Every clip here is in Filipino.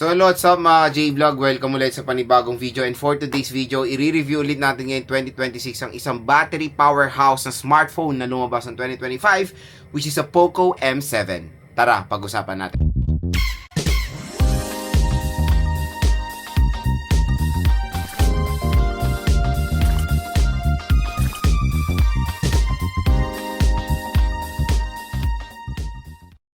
So what's up mga J-Vlog? Welcome ulit sa panibagong video, and for today's video, i-review ulit natin ngayon 2026 ang isang battery powerhouse na smartphone na lumabas ng 2025, which is a Poco M7. Tara, pag-usapan natin.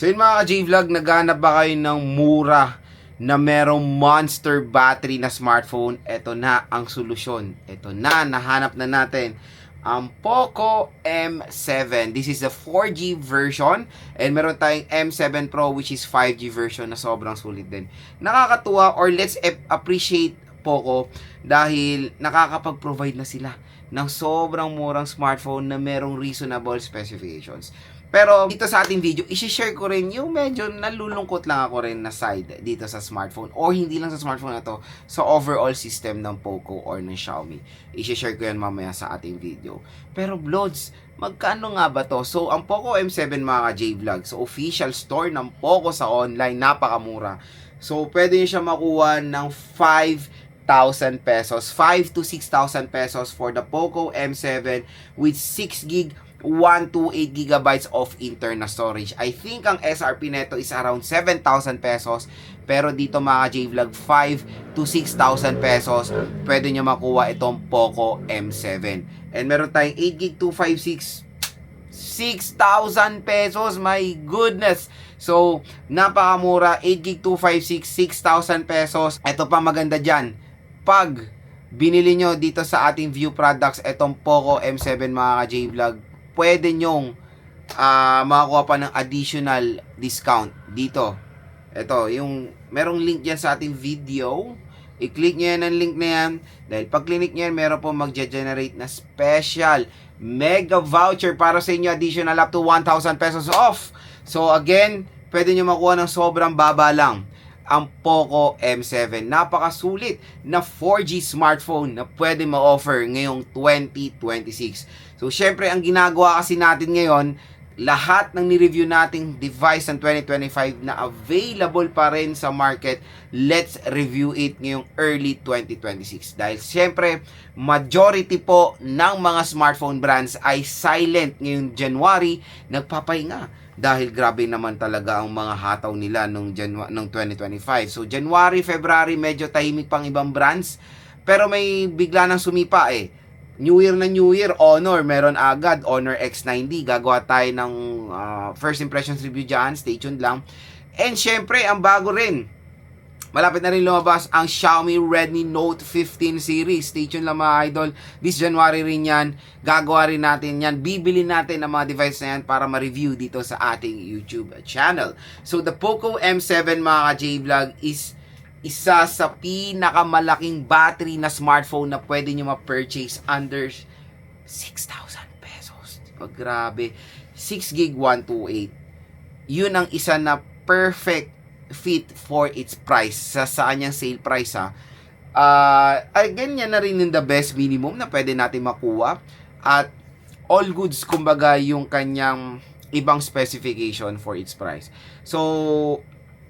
So yun mga J-Vlog, naghanap ba kayo ng mura na merong monster battery na smartphone? Ito na ang solusyon. Ito na, nahanap na natin ang Poco M7. This is the 4G version, and meron tayong M7 Pro which is 5G version na sobrang sulit din. Nakakatuwa, or let's appreciate Poco dahil nakakapag-provide na sila ng sobrang murang smartphone na merong reasonable specifications. Pero dito sa ating video, i-share ko rin yung medyo nalulungkot lang ako rin na side dito sa smartphone, or hindi lang sa smartphone na to, sa overall system ng Poco or ng Xiaomi. I-share ko yan mamaya sa ating video. Pero Blods, magkano nga ba to? So ang Poco M7 mga J-Vlog, so official store ng Poco sa online, napakamura. So pwede nyo siya makuha ng 5,000 pesos, 5 to 6,000 pesos for the Poco M7 with 6GB 128 gigabytes of internal storage. I think ang SRP neto is around 7,000 pesos. Pero dito mga J-Vlog, 5 to 6,000 pesos pwede nyo makuha itong Poco M7. And meron tayong 8GB 256, 6,000 pesos. My goodness. So, napakamura. 8GB 256, 6,000 pesos. Ito pa maganda dyan. Pag binili nyo dito sa ating View Products itong Poco M7 mga J-Vlog, pwede nyong makakuha pa ng additional discount dito. Ito, yung merong link yan sa ating video. I-click nyo yan ang link na yan. Dahil pag click nyo yan, meron po mag-generate na special mega voucher para sa inyo, additional up to 1,000 pesos off. So again, pwede nyo makuha ng sobrang baba lang ang Poco M7. Napakasulit na 4G smartphone na pwede ma-offer ngayong 2026. So, syempre, ang ginagawa kasi natin ngayon, lahat ng ni-review nating device ng 2025 na available pa rin sa market, let's review it ngayong early 2026. Dahil syempre, majority po ng mga smartphone brands ay silent ngayong January, nagpapahinga. Dahil grabe naman talaga ang mga hataw nila nung 2025. So, January, February, medyo tahimik pang ibang brands. Pero may bigla nang sumipa eh. New Year na New Year, Honor, meron agad, Honor X90. Gagawa tayo ng first impressions review dyan, stay tuned lang. And syempre, ang bago rin, malapit na rin lumabas ang Xiaomi Redmi Note 15 series. Stay tuned lang mga idol. This January rin yan. Gagawa rin natin yan. Bibili natin ang mga device na yan para ma-review dito sa ating YouTube channel. So, the Poco M7 mga J-Vlog is isa sa pinakamalaking battery na smartphone na pwede nyo ma-purchase under 6,000 pesos. Diba? Grabe. 6GB 128. Yun ang isa na perfect fit for its price sa kanyang sale price ha. Again, yan na rin yung the best minimum na pwede natin makuha, at all goods kumbaga yung kanyang ibang specification for its price. So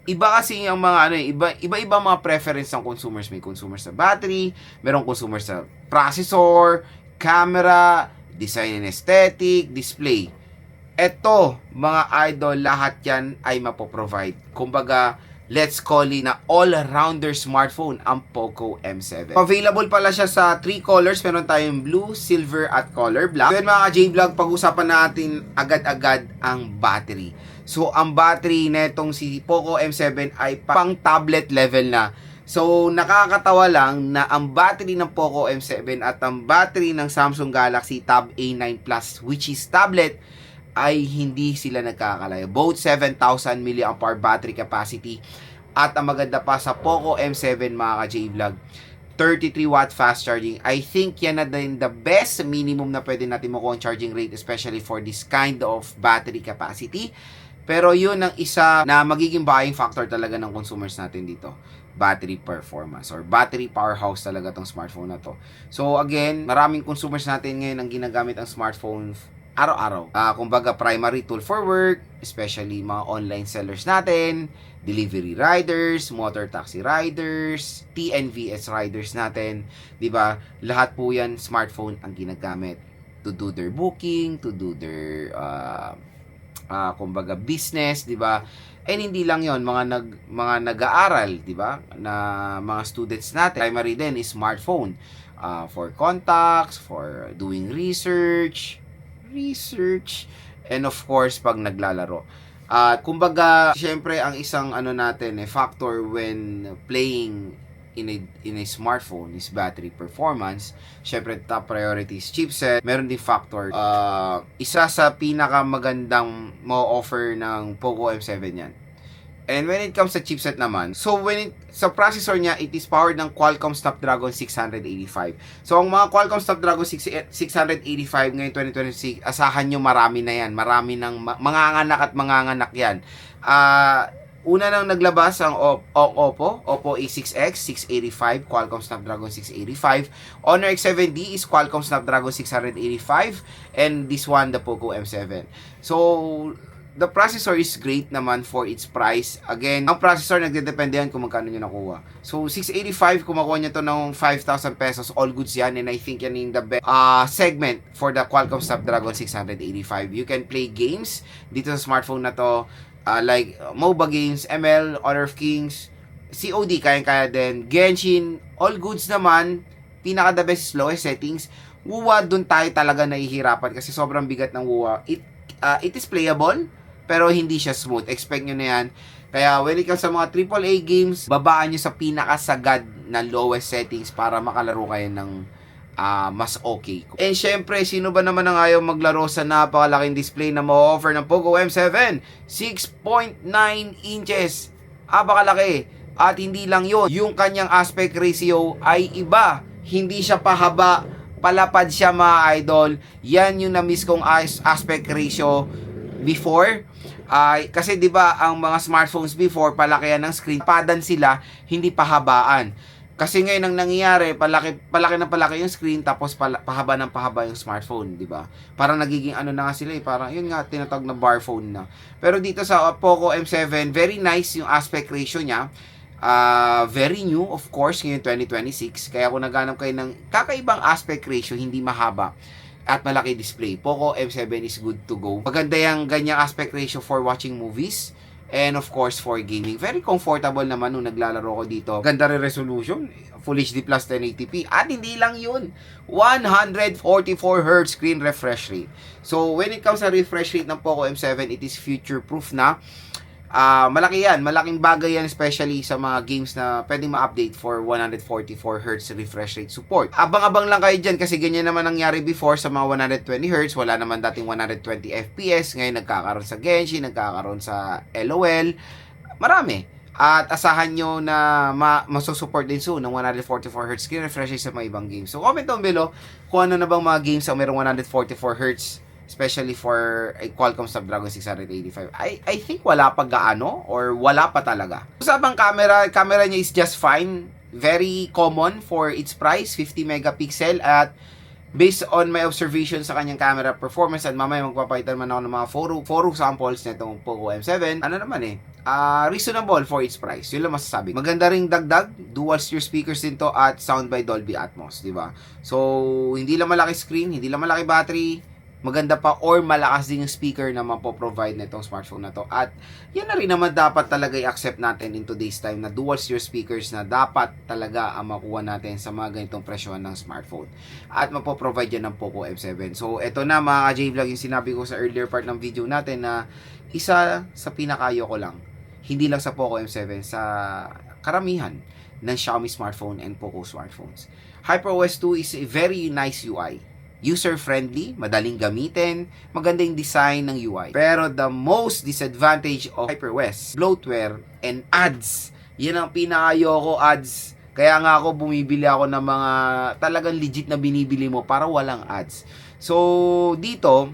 iba kasi ang mga iba-iba mga preference ng consumers. May consumers sa battery, merong consumers sa processor, camera, design and aesthetic, display. Eto, mga idol, lahat yan ay mapoprovide. Kumbaga, let's call it na all-rounder smartphone ang Poco M7. Available pala siya sa 3 colors. Meron tayong blue, silver, at color black. So yun mga J-Vlog, pag-usapan natin agad-agad ang battery. So, ang battery netong si Poco M7 ay pang tablet level na. So, nakakatawa lang na ang battery ng Poco M7 at ang battery ng Samsung Galaxy Tab A9 Plus, which is tablet, ay hindi sila nagkakalayo. Both 7,000 mAh battery capacity. At ang maganda pa sa Poco M7 mga ka-J-Vlog, 33 watt fast charging. I think yan na din the best minimum na pwede natin makuha ang charging rate, especially for this kind of battery capacity. Pero yun ang isa na magiging buying factor talaga ng consumers natin dito. Battery performance or battery powerhouse talaga tong smartphone na to. So again, maraming consumers natin ngayon ang ginagamit ang smartphone araw-araw. Kumbaga, primary tool for work, especially mga online sellers natin, delivery riders, motor taxi riders, TNVS riders natin, 'di ba? Lahat po 'yan smartphone ang ginagamit to do their booking, to do their kumbaga business, 'di ba? And hindi lang 'yon, mga nag-aaral, 'di ba? Na mga students natin, primary din is smartphone. For contacts, for doing research, and of course, pag naglalaro. Kumbaga, syempre, ang isang factor when playing in a smartphone is battery performance. Syempre, top priority is chipset. Meron din factor. Isa sa pinakamagandang mo-offer ng Poco M7 yan. And when it comes sa chipset naman, so sa processor niya, it is powered ng Qualcomm Snapdragon 685. So ang mga Qualcomm Snapdragon 685 ngayon 2026, asahan nyo marami na yan. Marami ng manganganak yan. Una nang naglabas ang Oppo A6X 685, Qualcomm Snapdragon 685. Honor X7D is Qualcomm Snapdragon 685. And this one, the Poco M7. So, the processor is great naman for its price. Again, ang processor nagdedepende yan kung magkano nyo nakuha. So, 685, kung makuha nyo to ng 5,000 pesos, all goods yan. And I think yan yung the best segment for the Qualcomm Snapdragon 685. You can play games dito sa smartphone na to. Like MOBA games, ML, Honor of Kings, COD, kaya-kaya din. Genshin, all goods naman. Pinaka the best is lowest settings. WUWA, dun tayo talaga nahihirapan kasi sobrang bigat ng WUWA. It is playable, pero hindi siya smooth. Expect nyo na yan. Kaya when it comes sa mga AAA games, babaan nyo sa pinakasagad na lowest settings para makalaro kayo ng mas okay. And syempre, sino ba naman ang ayaw maglaro sa napakalaking display na ma-offer ng Poco M7? 6.9 inches. Apakalaki. At hindi lang yun, yung kanyang aspect ratio ay iba. Hindi siya pahaba, palapad siya mga idol. Yan yung na-miss kong aspect ratio before. Kasi 'di ba ang mga smartphones before palakihan ng screen, padan sila, hindi pahabaan. Kasi ngayon ang nangyayari, palaki yung screen tapos pahaba ng pahaba yung smartphone, 'di ba? Parang nagiging na nga sila parang yun nga tinatawag na bar phone na. Pero dito sa Poco M7, very nice yung aspect ratio niya. Very new of course ngayon 2026. Kaya kung naghanap kayo ng kakaibang aspect ratio, hindi mahaba at malaki display, Poco M7 is good to go. Maganda yung ganyang aspect ratio for watching movies and of course for gaming. Very comfortable naman nung naglalaro ko dito. Ganda rin resolution, Full HD plus 1080p. At hindi lang yun, 144Hz screen refresh rate. So when it comes sa refresh rate ng Poco M7, it is future proof na. Malaki yan, malaking bagay yan especially sa mga games na pwedeng ma-update for 144Hz refresh rate support. Abang-abang lang kayo dyan kasi ganyan naman nangyari before sa mga 120Hz. Wala naman dating 120fps. Ngayon nagkakaroon sa Genshin, nagkakaroon sa LOL. Marami. At asahan nyo na masusupport din soon ng 144Hz screen refresh rate sa mga ibang games. So comment down below kung ano na bang mga games ang mayroong 144Hz, especially for a Qualcomm Snapdragon 685. I think wala pa gaano or wala pa talaga. Usapang camera niya is just fine. Very common for its price, 50 megapixel at based on my observation sa kanyang camera performance at mamaya magpapalitan man ako ng mga photo samples nitong Poco M7. Reasonable for its price. Yun lang masasabi. Maganda ring dagdag, dual steer speakers din to at sound by Dolby Atmos, di ba? So, hindi lang malaki screen, hindi lang malaki battery, maganda pa or malakas din yung speaker na mapoprovide na itong smartphone na to. At yan na rin naman dapat talaga i-accept natin in today's time na dual steer speakers na dapat talaga ang makuha natin sa mga ganitong presyohan ng smartphone. At mapoprovide yan ng Poco M7. So, eto na mga J-Vlog yung sinabi ko sa earlier part ng video natin na isa sa pinakayo ko lang. Hindi lang sa Poco M7, sa karamihan ng Xiaomi smartphone and Poco smartphones. HyperOS 2 is a very nice UI. User-friendly, madaling gamitin, magandang design ng UI. Pero the most disadvantage of HyperOS, bloatware and ads. Yan ang pinakayoko, ads. Kaya nga ako bumibili ako ng mga talagang legit na binibili mo para walang ads. So dito,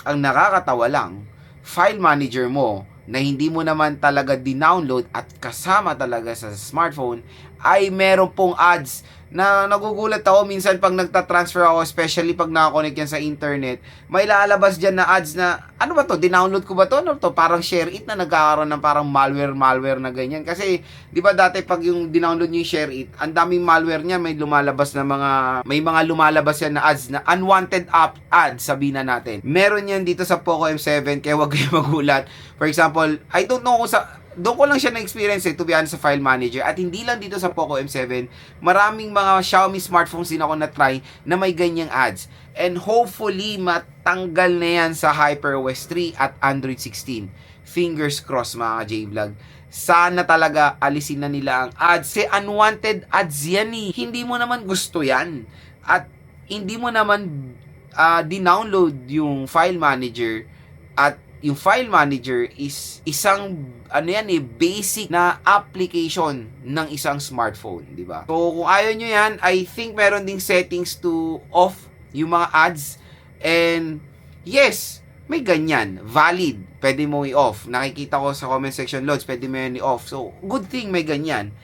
ang nakakatawa lang, file manager mo na hindi mo naman talaga dinownload at kasama talaga sa smartphone ay meron pong ads. na nagugulat ako minsan pag nagta-transfer ako, especially pag nakakonect yan sa internet, may lalabas dyan na ads na, ano ba to, dinownload ko ba to? Ano to? Parang share it na nagkakaroon ng parang malware na ganyan. Kasi, di ba dati pag yung dinownload nyo yung share it, ang daming malware niya, may mga lumalabas yan na ads na unwanted ads, sabihin na natin. Meron yan dito sa Poco M7, kaya wag kayo magulat. For example, I don't know kung doon ko lang siya na-experience to be honest sa file manager. At hindi lang dito sa Poco M7, maraming mga Xiaomi smartphones din ako na-try na may ganyang ads. And hopefully, matanggal na yan sa HyperOS 3 at Android 16. Fingers crossed mga J-Vlog. Sana talaga alisin na nila ang ads. Kasi unwanted ads yan eh. Hindi mo naman gusto yan. At hindi mo naman dinownload yung file manager. At yung file manager is isang basic na application ng isang smartphone, di ba? So kung ayaw nyo yan, I think meron ding settings to off yung mga ads. And yes, may ganyan, valid, pwede mo i-off. Nakikita ko sa comment section loads, pwede mo yan i-off. So good thing may ganyan.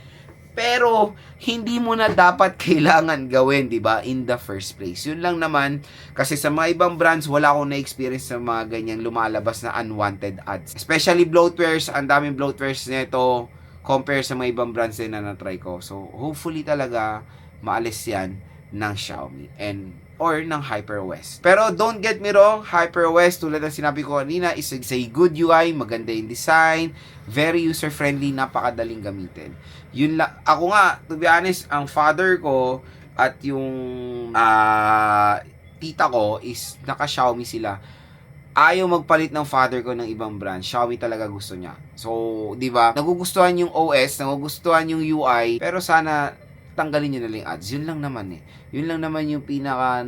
Pero, hindi mo na dapat kailangan gawin, di ba? In the first place. Yun lang naman, kasi sa mga ibang brands, wala akong na-experience sa mga ganyang lumalabas na unwanted ads. Especially bloatwares, ang daming bloatwares nito compare sa mga ibang brands din na na-try ko. So, hopefully talaga, maalis yan ng Xiaomi or ng HyperOS. Pero don't get me wrong, HyperOS, tulad ng sinabi ko kanina, is a good UI, maganda yung design, very user-friendly, napakadaling gamitin. Yun lang, ako nga, to be honest, ang father ko at yung tita ko is naka-Xiaomi sila. Ayaw magpalit ng father ko ng ibang brand. Xiaomi talaga gusto niya. So, di ba? Nagugustuhan yung OS, nagugustuhan yung UI, pero sana tanggalin nyo na lang yung ads. Yun lang naman eh. Yun lang naman yung pinaka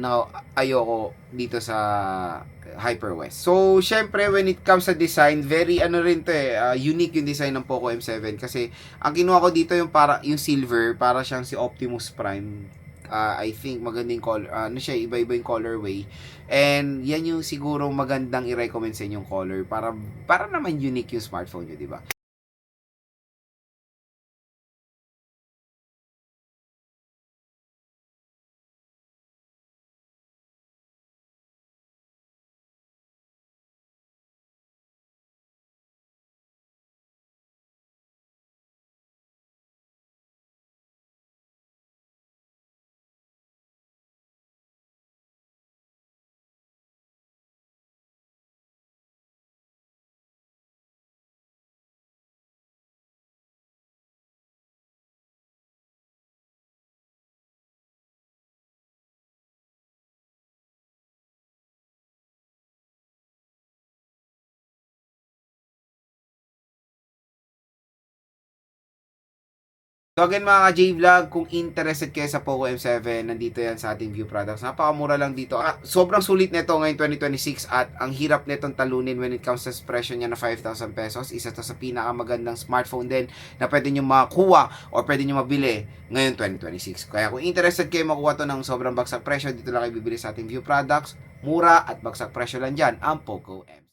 ayoko dito sa HyperOS. So, syempre, when it comes sa design, very unique yung design ng Poco M7 kasi ang kinuha ko dito yung silver, para siyang si Optimus Prime. I think magandang color, iba-iba yung colorway. And yan yung siguro magandang i-recommend sa inyong color para naman unique yung smartphone nyo, di ba? So again mga ka-J-Vlog, kung interested kayo sa Poco M7, nandito yan sa ating View Products. Napakamura lang dito. Sobrang sulit nito ngayong 2026 at ang hirap nitong talunin when it comes sa presyo niya na 5,000 pesos. Isa to sa pinakamagandang smartphone din na pwede nyo makuha o pwede nyo mabili ngayong 2026. Kaya kung interested kayo makuha to ng sobrang bagsak presyo, dito lang kayo bibili sa ating View Products. Mura at bagsak presyo lang dyan ang Poco M7.